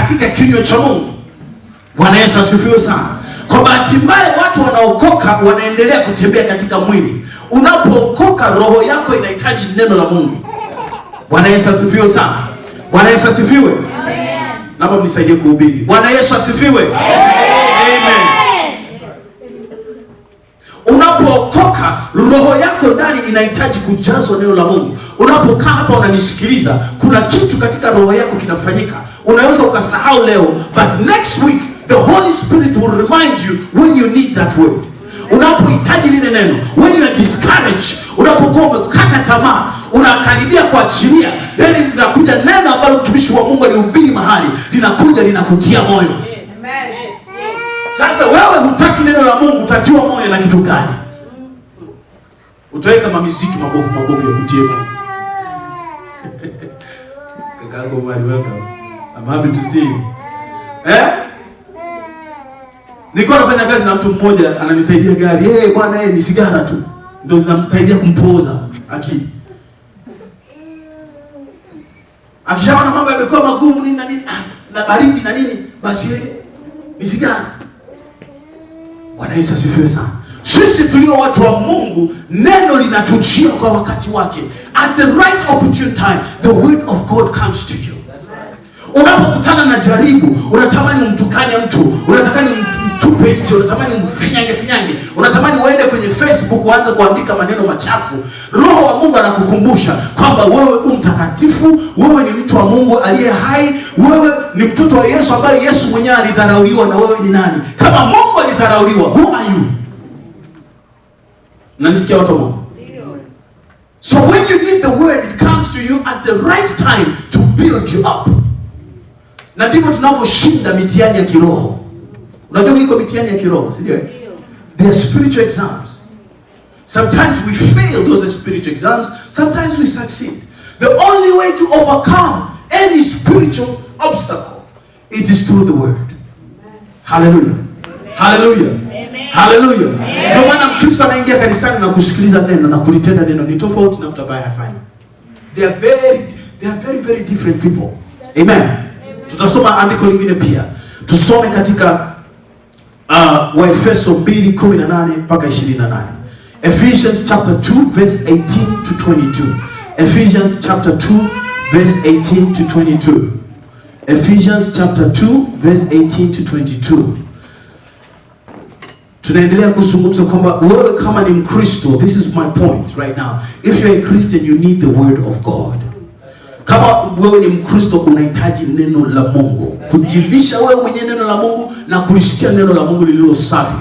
katika kinywa cha Mungu. Bwana Yesu asifiwe sana. Kwa bahati mbaya watu wanaokoka wanaendelea kutembea katika mwili. Unapookoka roho yako inahitaji neno la Mungu. Bwana Yesu asifiwe sana. Bwana Yesu asifiwe. Amen. Naomba mnisaidie kuhubiri. Bwana Yesu asifiwe. Amen. Unapookoka roho yako ndani inahitaji kujazwa neno la Mungu. Unapokaa hapa unanisikiliza, kuna kitu katika roho yako kinafanyika. Unaweza ukasahau leo, but next week the Holy Spirit will remind you when you need that word. Unapohitaji lile neno, when you are discouraged, unapokuwa umekata tamaa, unakaribia kuachilia, then linakuja neno ambalo mtumishi wa Mungu alihubiri mahali, linakuja linakutia moyo. Amen. Sasa wewe hutaki neno la Mungu, utatiwa moyo na kitu gani? Utaweka mamiziki mabovu ya kutia moyo. Kakaangu Mari, welcome. I'm happy to see you. Nilikuwa nafanya kazi na mtu mmoja ananisaidia gari. Bwana ni sigara tu ndio zinamsaidia kumpoza akili. Akishaona mambo yamekuwa magumu nini na nini na baridi na nini, basi ni sigara. Bwana Yesu asifiwe sana. Sisi tulio watu wa Mungu, neno linatujia kwa wakati wake. At the right opportune time, the word of God comes to you. Unapokutana na jaribu, unatamani umtukane mtu, unatamani mtupe nje, unatamani mfinyange, unatamani uende kwenye Facebook uanze kuandika maneno machafu. Roho wa Mungu anakukumbusha kwamba wewe mtakatifu, wewe ni mtu wa Mungu aliye hai, wewe ni mtoto wa Yesu ambaye Yesu mwenyewe alidharauliwa, na wewe ni nani? Kama Mungu alidharauliwa, who are you? Nanisikia watu wa Mungu? So when you need the word, it comes to you at the right time to build you up. Na ndivyo tunavyoshinda mitihani ya kiroho. Unajua iko mitihani ya kiroho, si ndio? They are spiritual exams. Sometimes we fail those spiritual exams, sometimes we succeed. The only way to overcome any spiritual obstacle, it is through the word. Hallelujah. Hallelujah. Hallelujah. Ndio maana Mkristo anaingia kanisani na kusikiliza neno na kulitenda neno ni tofauti na mtu ambaye hafanyi. They are very different people. Amen. Tutasoma andiko lingine pia. Tusome katika Waefeso 2:18 mpaka 28. Ephesians chapter 2 verse 18 to 22. Ephesians chapter 2 verse 18 to 22. Ephesians chapter 2 verse 18 to 22. Tunaendelea kuzungumza kwamba wewe kama ni Mkristo, this is my point right now. If you're a Christian, you need the word of God. Kama wewe ni Mkristo, unahitaji neno la Mungu. Kujilisha wewe mwenye neno la Mungu na kulisikia neno la Mungu lililo safi.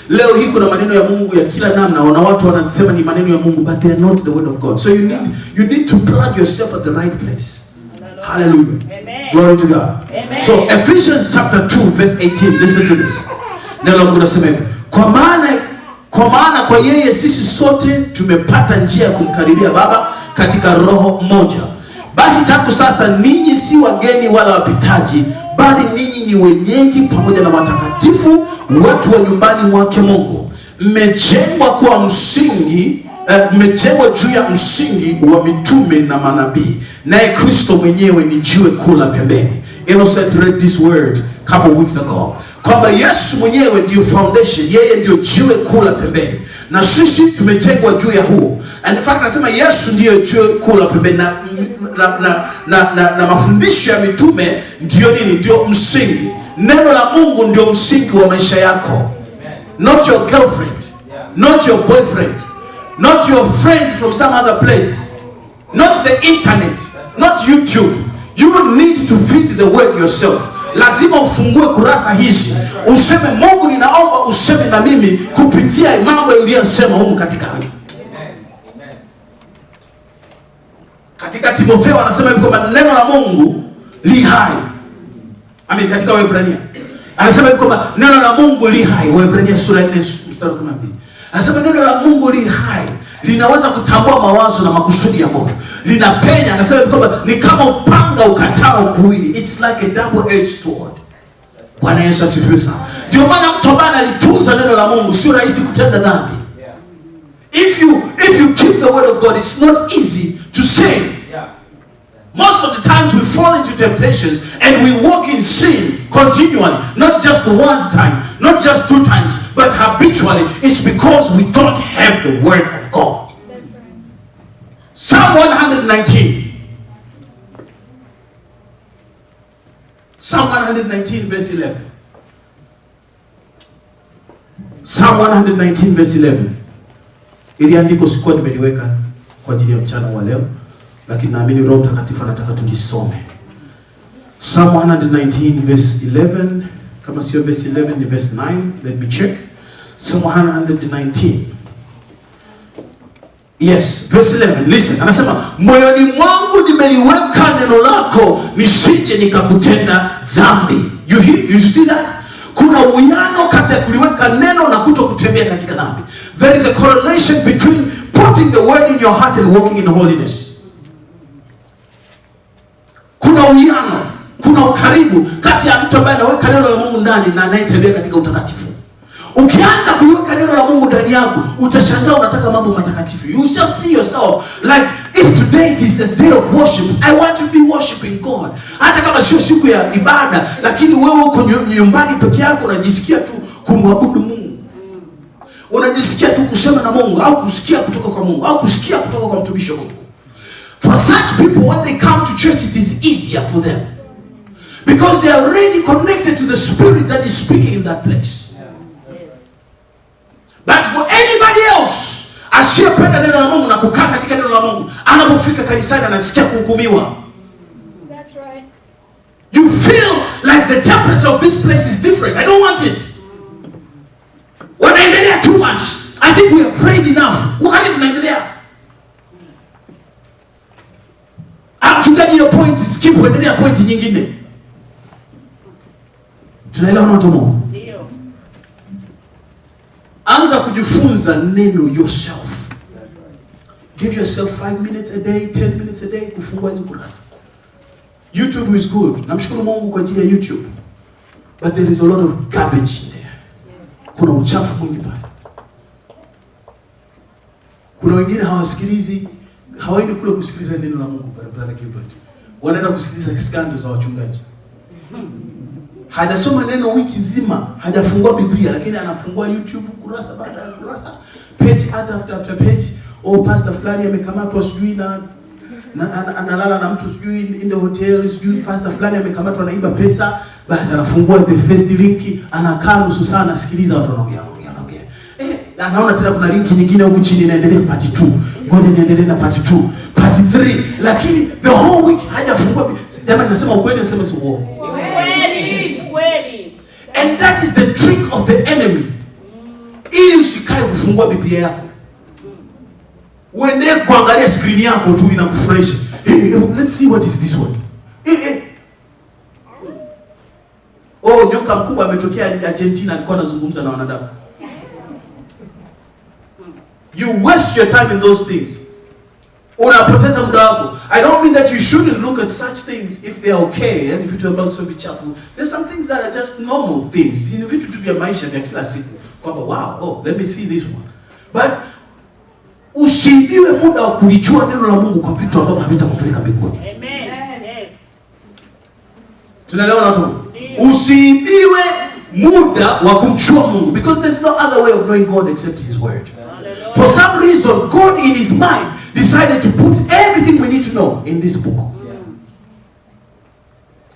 Leo hii kuna maneno ya Mungu ya kila namna, na watu wanasema ni maneno ya Mungu, but they are not the word of God. So you need to plug yourself at the right place. Hallelujah. Amen. Glory to God. Amen. So Ephesians chapter 2 verse 18, listen to this. Neno la Mungu linasema hivi: Kwa maana kwa yeye sisi sote tumepata njia ya kumkaribia Baba katika roho moja. Basi tangu sasa ninyi si wageni wala wapitaji, bali ninyi ni wenyeji pamoja na watakatifu, watu wa nyumbani mwake Mungu. Mmejengwa kwa msingi, mmejengwa juu ya msingi wa mitume na manabii, naye Kristo mwenyewe ni jiwe kuu la pembeni. Innocent read this word a couple weeks ago. Kwamba Yesu mwenyewe ndio foundation, yeye ndio jiwe kuu la pembeni, na sisi tumejengwa juu ya huo. And in fact nasema Yesu ndio jiwe kuu la pembeni, na mafundisho ya mitume ndio nini? Ndio msingi. Neno la Mungu ndio msingi wa maisha yako. Not your girlfriend, not your boyfriend, not your friend from some other place, not the internet, not YouTube. You need to feed the word yourself. Lazima ufungue kurasa hizi, useme Mungu ninaomba useme na mimi kupitia mambo uliyosema huko katika hali. Katika Timotheo anasema hivi kwamba neno la Mungu li hai. Katika Waebrania anasema hivi kwamba neno la Mungu li hai. Waebrania sura 4 mstari 12. Anasema neno la Mungu li hai, linaweza kutambua mawazo na makusudi ya Mungu. Linapenya, anasema kwamba ni kama upanga ukatao kuwili. It's like a double-edged sword. Bwana Yesu asifiwe sana. Ndio maana mtu ambaye alitunza neno la Mungu sio rahisi kutenda dhambi. If you keep the word of God, it's not easy to sin. Most of the times we fall into temptations and we walk in in sin continually, not just one time, not just 2 times, but habitually, it's because we don't have the word of God. Psalm 119. Psalm 119 verse 11. Psalm 119 verse 11. Ili andiko sikuwa nimeliweka kwa ajili ya mchana wa leo, lakini naamini Roho Mtakatifu anataka tulisome. Psalm 119 verse 11. Kama sio verse 11 ni verse 9. Let me check. Psalm 119. Yes, verse 11. Listen, anasema moyoni mwangu nimeliweka neno lako nisije nikakutenda dhambi. You see that? Kuna uwiano kati ya kuliweka neno na kutokutembea katika dhambi. There is a correlation between putting the word in your heart and walking in holiness. Kuna uwiano, kuna ukaribu kati ya mtu ambaye anaweka neno la Mungu ndani na anayetembea katika utakatifu. Ukianza kuliweka neno la Mungu ndani yako, utashangaa unataka mambo matakatifu. You just see yourself like, if today it is a day of worship, I want to be worshiping God. Hata kama sio siku ya ibada, lakini wewe uko nyumbani peke yako unajisikia tu kumwabudu Mungu. Unajisikia tu kusema na Mungu, au kusikia kutoka kwa Mungu, au kusikia kutoka kwa mtumishi wa Mungu. For such people, when they come to church, it is easier for them. Because they are already connected to the Spirit that is speaking in that place. But for anybody else, asiyependa neno la Mungu na kukaa katika neno la Mungu, anapofika kanisani anasikia kuhukumiwa. That's right. You feel like the temperature of this place is different. I don't want it. Wanaendelea too much. I think we have prayed enough. Wakati tunaendelea. Mchungaji, your point is keep kuendelea point nyingine. Tunaelewa na watu Mungu. Ndio. Anza kujifunza neno yourself. Give yourself 5 minutes a day, 10 minutes a day kufungua hizo kurasa. YouTube is good. Namshukuru Mungu kwa ajili ya YouTube. But there is a lot of garbage in there. Kuna uchafu mwingi pale. Kuna wengine hawasikilizi, hawaendi kule kusikiliza neno la Mungu barabara Gilbert. Wanaenda kusikiliza scandals za wachungaji. Hajasoma neno wiki nzima, hajafungua Biblia, lakini anafungua YouTube kurasa baada ya kurasa, page after page. Pastor fulani amekamatwa sijui na analala na mtu sijui in the hotel, sijui pastor fulani amekamatwa anaiba pesa. Basi anafungua the first link, anakaa nusu saa anasikiliza watu wanaongea. Anaona tena kuna link nyingine huku chini inaendelea part 2. Ngoja niendelee na part 2, part 3, lakini the whole week hajafungua. Jamani, nasema ukweli, nasema si uongo. Kweli. And that is the trick of the enemy. Ili usikae kufungua Biblia yako. Uende kuangalia screen yako tu inakufurahisha. Let's see what is this one. Nyoka mkubwa ametokea Argentina, alikuwa anazungumza na wanadamu. You waste your time in those things. Unapoteza muda wako. I don't mean that you shouldn't look at such things if they are okay. And vitu ambavyo sio vichafu. There's some things that are just normal things. Ni vitu tu vya maisha vya kila siku. Kwamba wow, let me see this one. But usiibiwe muda wa kulijua neno la Mungu kwa vitu ambavyo havitakupeleka mbinguni. Amen. Yes. Tunaelewana watu? Usiibiwe muda wa kumjua Mungu, because there's no other way of knowing God except his word. For some reason, God in his mind decided to put everything we need to know in this book.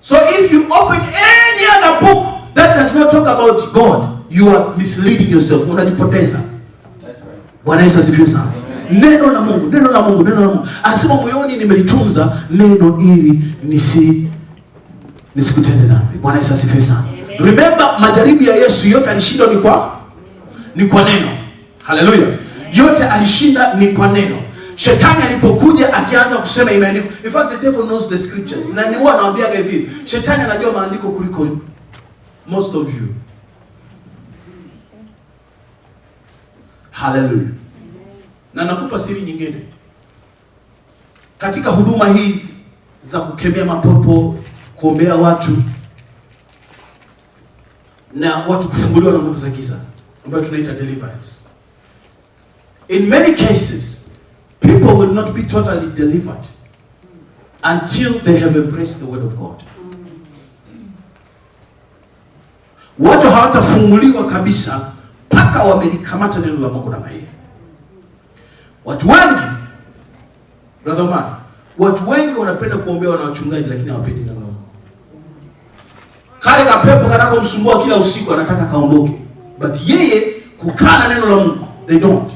So if you open any other book that does not talk about God, you are misleading yourself. Unajipoteza. Bwana Yesu asifiwe sana. Neno la Mungu. Anasema moyoni nimelitunza neno ili nisikutende dhambi. Bwana Yesu asifiwe sana. Remember, majaribu ya Yesu yote alishindwa ni kwa neno. Hallelujah. Yote alishinda ni kwa neno. Shetani alipokuja akianza kusema imeandikwa. In fact, the devil knows the scriptures. Na ni huwa anawaambia hivi, shetani anajua maandiko kuliko most of you. Hallelujah. Na nakupa siri nyingine. Katika huduma hizi za kukemea mapepo, kuombea watu na watu kufunguliwa na nguvu za giza, ambayo tunaita deliverance. In many cases, people will not be totally delivered until they have embraced the word of God. watu hawatafunguliwa kabisa mpaka wamelikamata neno la Mungu namna hii. Watu wengi, brother man, watu wengi wanapenda kuombewa na wachungaji lakini hawapendi neno la Mungu. Kale kapepo kanakomsumbua kila usiku anataka kaondoke, but yeye kukaa na neno la Mungu they don't.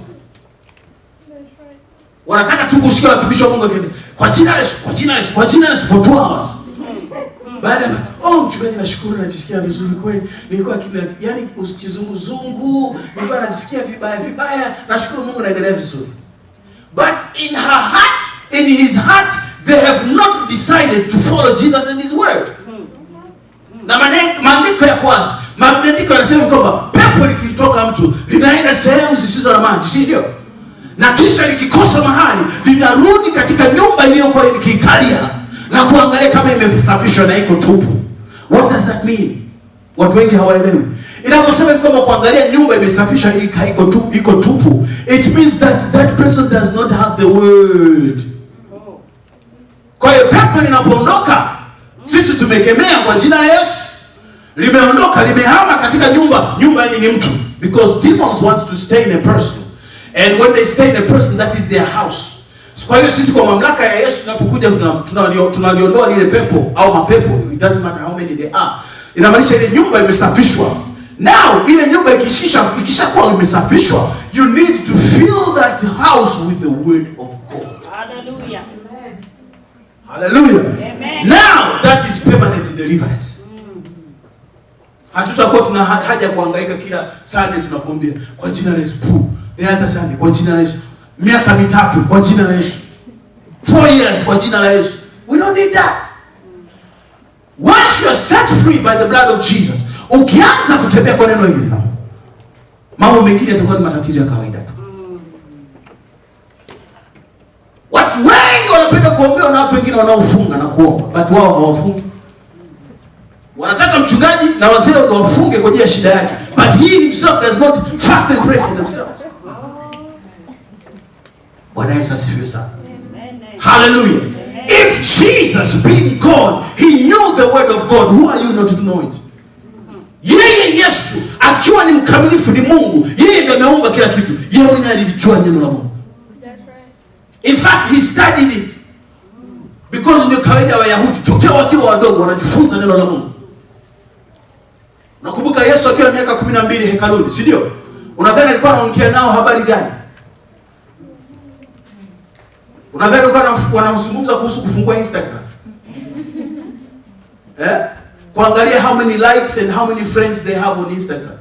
Wanataka tu kusikia watumishi wa Mungu akende kwa jina la Yesu, kwa jina la Yesu, kwa jina la Yesu for 2 hours. Baada ya mchungaji nashukuru najisikia vizuri kweli. Nilikuwa yani kizunguzungu, nilikuwa najisikia vibaya, nashukuru Mungu naendelea vizuri. But in her heart, in his heart, they have not decided to follow Jesus and his word. Na maandiko ya kwanza, maandiko yanasema kwamba pepo likitoka mtu linaenda sehemu zisizo na maji, si ndio? Na kisha likikosa mahali linarudi katika nyumba iliyokuwa ikikalia na kuangalia kama imesafishwa na iko tupu. What does that mean? Watu wengi hawaelewi. Inaposema kwamba kuangalia nyumba imesafishwa iko tupu, it means that that person does not have the word. Kwa hiyo pepo linapoondoka, sisi tumekemea kwa jina la Yesu. Limeondoka, limehama katika nyumba hii ni mtu, because demons want to stay in a person. And when they stay in a person, that is their house. Kwa hiyo sisi kwa mamlaka ya Yesu tunapokuja tunaliondoa lile pepo au mapepo, it doesn't matter how many they are. Inamaanisha ile nyumba imesafishwa. Now, ile nyumba ikishakuwa imesafishwa, you need to fill that house with the word of God. Hallelujah. Hallelujah. Amen. Now, that is permanent deliverance. Hatutakuwa tuna haja kuhangaika kila Sunday tunakuambia kwa jina la Yesu. The other Sunday kwa jina la Yesu. Miaka 3 kwa jina la Yesu. 4 years kwa jina la Yesu. We don't need that. Once you are set free by the blood of Jesus, ukianza kutembea kwa neno hili, mambo mengine yatakuwa ni matatizo ya kawaida tu. Watu wengi wanapenda kuombewa na watu wengine wanaofunga na kuomba, but wao hawafungi. Wanataka mchungaji na wazee ndio wafunge kwa ajili ya shida yake, but he himself does not fast and pray for themselves. Bwana Yesu asifiwe sana. Hallelujah. If Jesus being God, he knew the word of God, who are you not to know it? Yeye Yesu akiwa ni mkamilifu, ni Mungu, yeye ndiye ameumba kila kitu. Yeye mwenyewe alijua neno la Mungu. In fact, he studied it. Because ni kawaida ya Wayahudi tokea wakiwa wadogo wanajifunza neno la Mungu. Nakumbuka Yesu akiwa na miaka 12 hekaluni, si ndio? Unadhani alikuwa anaongea nao habari gani? Unadhani alikuwa wanazungumza kuhusu kufungua Instagram? Kuangalia how many likes and how many friends they have on Instagram?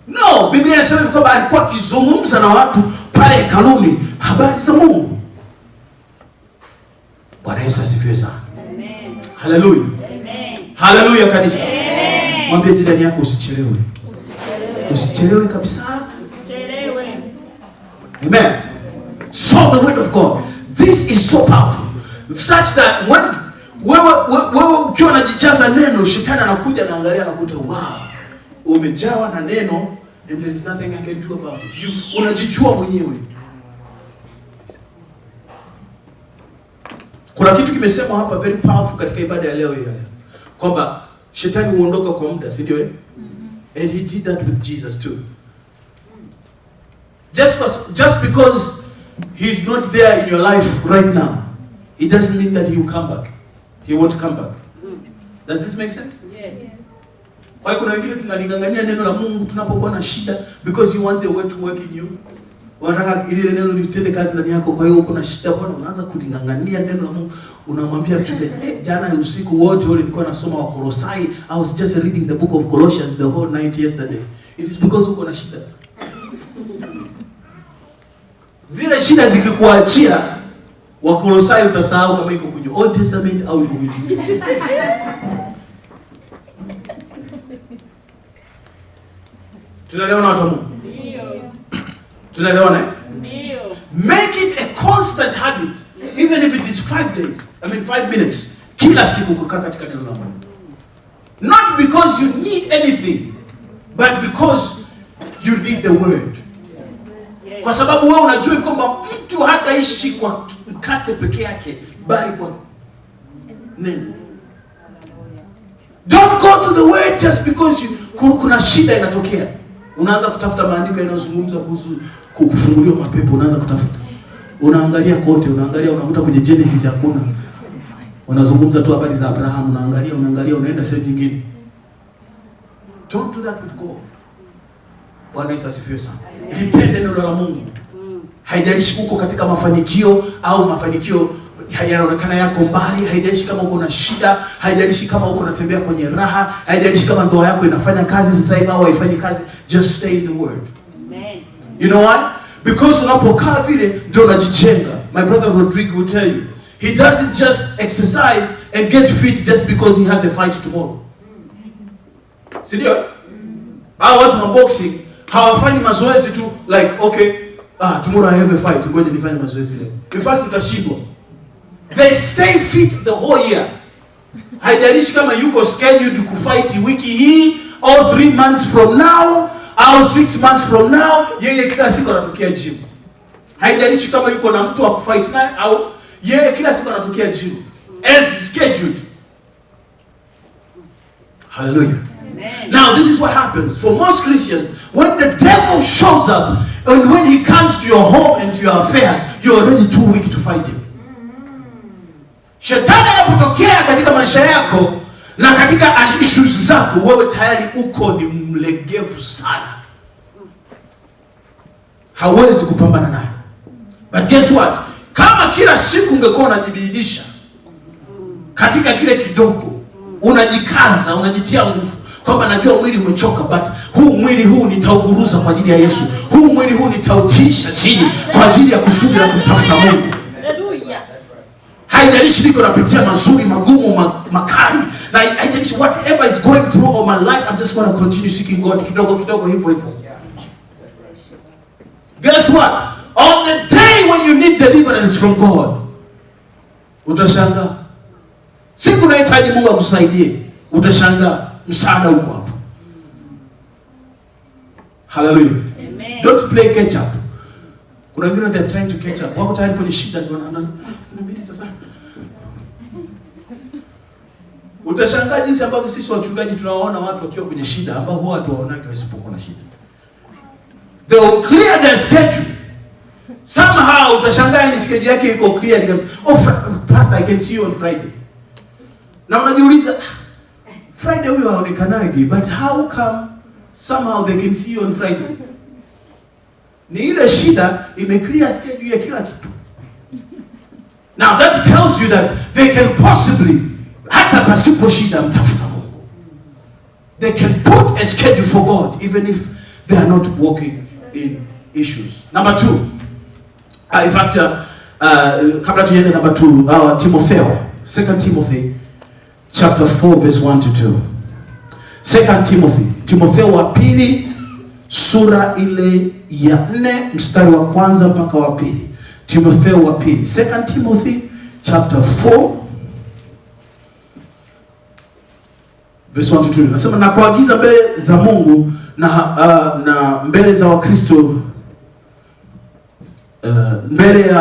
No, Biblia inasema kwamba alikuwa akizungumza na watu pale hekaluni habari za Mungu. Bwana Yesu asifiwe sana. Amen. Hallelujah. Amen. Hallelujah kanisa. Amen. Mwambie jirani yako usichelewe. Usichelewe kabisa. Usichelewe. Amen. So the word of God, this is so powerful such that when wewe ukiwa unajijaza neno, shetani anakuja na angalia na kuta wow, umejawa na neno and there is nothing I can do about it. Unajijua mwenyewe. Kuna kitu kimesemwa hapa very powerful katika ibada ya leo hii kwamba shetani huondoka kwa muda, si ndio? And he did that with Jesus too. Just because he's not there in your life right now, it doesn't mean that he will come back. He won't come back. Does this make sense? Yes. Kwa hiyo kuna wengine tunalingangania neno la Mungu tunapokuwa na shida because you want the word to work in you. Unataka ile neno litende kazi ndani yako, kwa hiyo uko na shida bwana, unaanza kulingangania neno la Mungu. Unamwambia mchungaji, jana usiku wote ule nilikuwa nasoma wa Kolosai, I was just reading the book of Colossians the whole night yesterday. It is because uko na shida. Zile shida zikikuachia wa Kolosai utasahau kama iko kwenye Old Testament au iko kwenye New Testament. Tunaelewana watu wa Mungu? Ndio. Tunaelewana? Ndio. Make it a constant habit, even if it is 5 days. 5 minutes. Kila siku kukaa katika neno la Mungu. Not because you need anything, but because you need the word. Kwa sababu wewe unajua kwamba mtu hataishi kwa mkate peke yake, bali kwa neno. Don't go to the word just because kuna shida inatokea, unaanza kutafuta maandiko yanayozungumza kuhusu kufunguliwa mapepo, unaanza kutafuta. Unaangalia kote, unakuta kwenye Genesis hakuna. Wanazungumza tu habari za Abraham, unaangalia unaenda sehemu nyingine. Don't do that with God. Bwana Yesu asifiwe sana. Lipende neno la Mungu. Haijalishi uko katika mafanikio au mafanikio yanaonekana yako mbali, haijalishi kama uko na shida, haijalishi kama uko unatembea kwenye raha, haijalishi kama ndoa yako inafanya kazi sasa hivi au haifanyi kazi, just stay in the word. Amen. You know why? Because unapokaa vile ndio unajijenga. My brother Rodrigo will tell you, he doesn't just exercise and get fit just because he has a fight tomorrow. Sindio? Hao watu wa boxing hawafanyi mazoezi tu like okay, tomorrow I have a fight, ngoja nifanye mazoezi leo. In fact utashindwa. They stay fit the whole year. Haijalishi kama yuko scheduled kufight wiki hii or 3 months from now au 6 months from now, yeye kila siku anatokea gym. Haijalishi kama yuko na mtu wa kufight naye au yeye kila siku anatokea gym as scheduled. Hallelujah. Amen. Now this is what happens for most Christians when the devil shows up and when he comes to your home and to your affairs, you're already too weak to fight him. Shetani anapotokea katika maisha yako na katika issues zako, wewe tayari uko ni mlegevu sana, hawezi kupambana naye. But guess what? Kama kila siku ungekuwa unajibidisha katika kile kidogo, unajikaza, unajitia nguvu kwamba najua mwili umechoka, but mwili huu nitauguruza kwa ajili ya Yesu, mwili huu nitautisha chini kwa ajili ya kusudi la kumtafuta Mungu. Haijalishi niko napitia mazuri, magumu, makali, na haijalishi whatever is going through all my life, I'm just going to continue seeking God kidogo hivyo. Guess what? On the day when you need deliverance from God, utashangaa. Siku unahitaji Mungu akusaidie, utashangaa msaada uko hapo. Hallelujah. Amen. Don't play catch up. Kuna wengine they're trying to catch up. Wako tayari kwenye shida ndio inabidi sasa. Utashangaa jinsi ambavyo sisi wachungaji tunawaona watu wakiwa kwenye shida ambao huwa hatuwaonaki wasipokuwa na shida. They will clear their schedule. Somehow utashangaa ni schedule yake iko clear. Oh, pastor, I can see you on Friday. Na unajiuliza, Friday huyo haonekanaje, but how come somehow they can see you on Friday? Ni ile shida imeclear schedule ya kila kitu. Now that tells you that they can possibly, hata pasipo shida mtafuta Mungu, they can put a schedule for God even if they are not walking in issues. Number 2, in fact, kabla tuende number 2, Timotheo, 2 Timothy chapter 4 verse 1 to 2. 2 Timothy, Timotheo wa pili sura ile ya 4 mstari wa kwanza mpaka wa pili. Timotheo wa pili, 2 Timothy chapter 4 verse 1 to 2. Nasema na kuagiza mbele za Mungu na mbele za Wakristo, mbele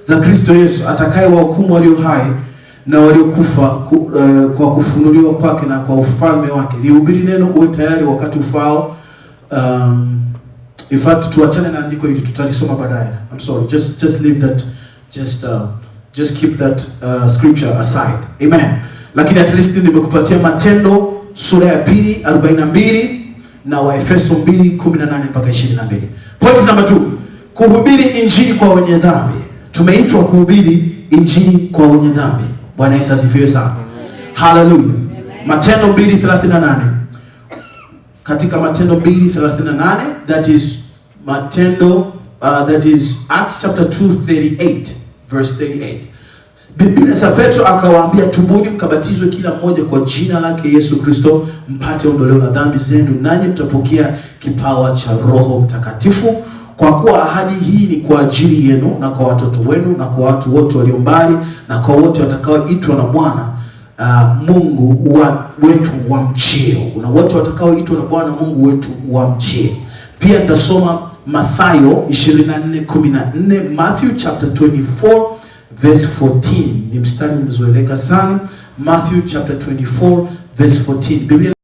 za Kristo Yesu atakaye wahukumu walio hai na waliokufa kwa kufunuliwa kwake na kwa ufalme wake. Lihubiri neno, uwe tayari wakati ufao. In fact, tuachane na andiko hili, tutalisoma baadaye. I'm sorry, just leave that, just keep that scripture aside. Amen. Lakini at least nimekupatia Matendo sura ya 2 42 na Waefeso 2:18 mpaka 22. Point number 2, kuhubiri injili kwa wenye dhambi. Tumeitwa kuhubiri injili kwa wenye dhambi. Bwana Yesu asifiwe sana. Hallelujah. Matendo 2:38. Katika Matendo 2:38, that is Acts chapter 2:38 verse 38. Biblia sa Petro akawaambia, tubuni mkabatizwe kila mmoja kwa jina lake Yesu Kristo mpate ondoleo la dhambi zenu, nanyi mtapokea kipawa cha Roho Mtakatifu, kwa kuwa ahadi hii ni kwa ajili yenu na kwa watoto wenu na kwa watu wote walio mbali na kwa wote watakaoitwa na Bwana Mungu wetu wamchie. Na wote watakaoitwa na Bwana Mungu wetu wamchie. Pia nitasoma Mathayo 24:14, Matthew chapter 24 verse 14. Ni mstari mzoeleka sana. Matthew chapter 24 verse 14. Biblia